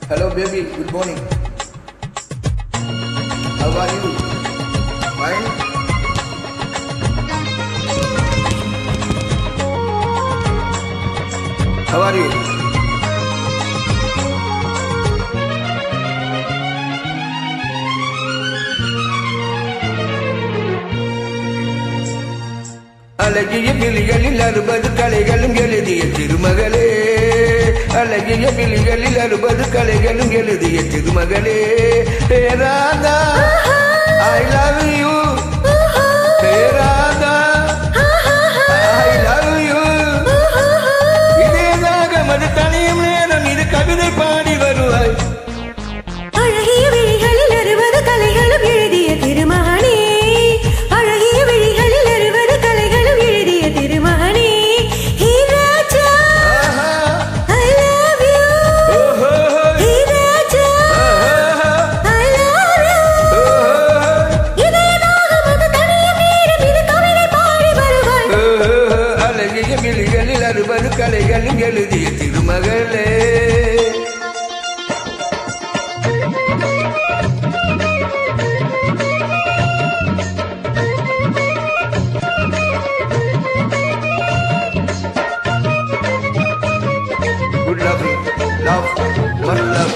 Hello baby, good morning. How are you? Fine? How are you? அழகிய கிளிகளில் 60 கலைகளும் எழுதிய திருமகளே, அழகிய கிளிகளில் 60 கலைகளும் எழுதிய திருமகளே, Radha I love you, Radha I love you. இதேதாக மது தனியும் நேரம் இது கவிதை பாடி வருவாய். அழகிய விழிகளில் 60 கலைகளும் எழுதிய திருமகனே, அழகிய விழிகளில் 60 கலைகளும் எழுதிய திருமகனே, ஹே ராஜா I love you, hey Raja I love you. இதேதாக மது தனியும் நேரம் இது கவிதை பாடி வருவாய். அழகிய கிளிகளில் 60 கலைகளும் எழுதிய திருமகளே. Good loving, love, much love.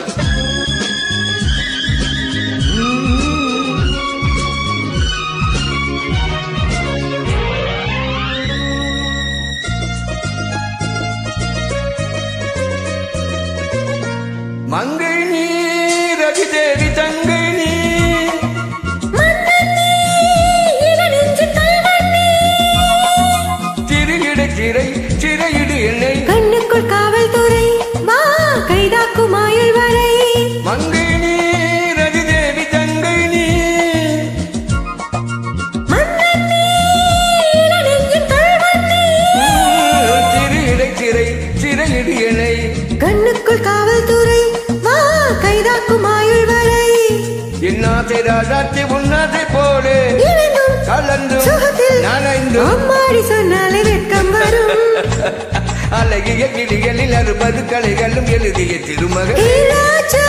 மங்கை நீ ரவி தேவி தங்கை நீ, மன்னன் நீ இளநெஞ்சு கல்வன் நீ, திரையிட சிறை சிறையிடு என்னை, கண்ணுக்குள் காவல்துறை வா கைதாக்கும் ஆயுள் வரை. மங்கை நீ ரவி தேவி தங்கை நீ, மன்னன் நீ இளநெஞ்சு கல்வன் நீ, திரையிட சிறை சிறையிடு என்னை, கண்ணுக்குள் காவல்துறை வா கைதாக்கும் ஆயுள் வரை. என்னாசை ராஜாத்தி உன்னாசை போலே இணைந்தும் கலந்தும் சுகத்தில் நனைந்தும், அம்மாடி சொன்னாலே வெட்கம் வரும். அழகிய கிளிகளில் 60 கலைகளும் எழுதிய திருமகள். ஹே ராஜா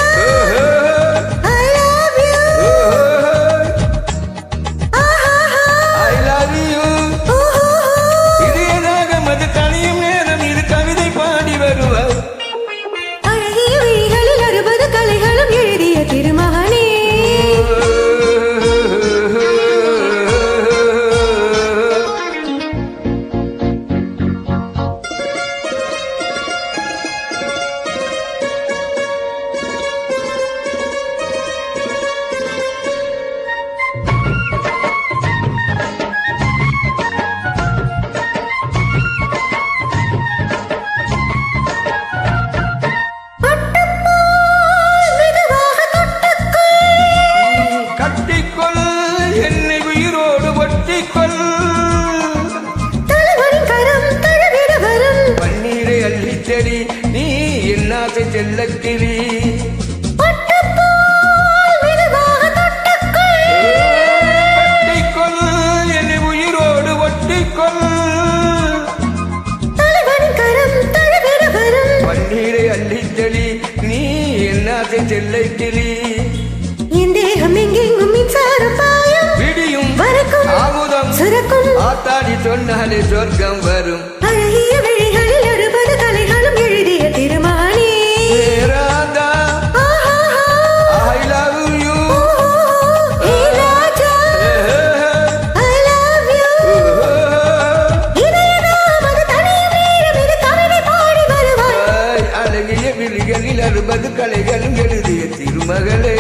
I love you, Aha I love you. இதேதாக மது தனியும் நேரம் இது கவிதை பாடி வருவாய். அழகிய விழிகளில் 60 கலைகளும் எழுதிய திருமகனே. பட்டுப்போல் மெதுவாக தொட்டுக்கொள், கட்டிக்கொள் என்னை உயிரோடு ஒட்டிக்கொள், தலைவனின் கரம் தழுவிட வரும். பன்னீரை அள்ளித்தடி நீ என்னாசை செல்லக்கிளி, பட்டுப்போல் மெதுவாக தொட்டுக்கொள், கட்டிக்கொள் என்னை உயிரோடு ஒட்டிக்கொள், தலைவனின் கரம் தழுவிட வரும். பன்னீரை அள்ளித்தடி நீ என்னாசை செல்லக்கிளி, என் தேகம் எங்கெங்கும் மின்சாரம் பாயும், விடியும் வரைக்கும் ஆமுதம் சுரக்கும். ஆத்தாடி சொன்னாலே சொர்க்கம் வரும். அழகிய விழிகளில் 60 கலைகளும் எழுதிய திருமகனே, Radha I love you. Hey Raja I love you. இதயதாம் அது தனியும் நேரம் இது கவிதை பாடி வருவாய். அழகிய விழிகளில் 60 கலைகளும் எழுதிய திருமகளே.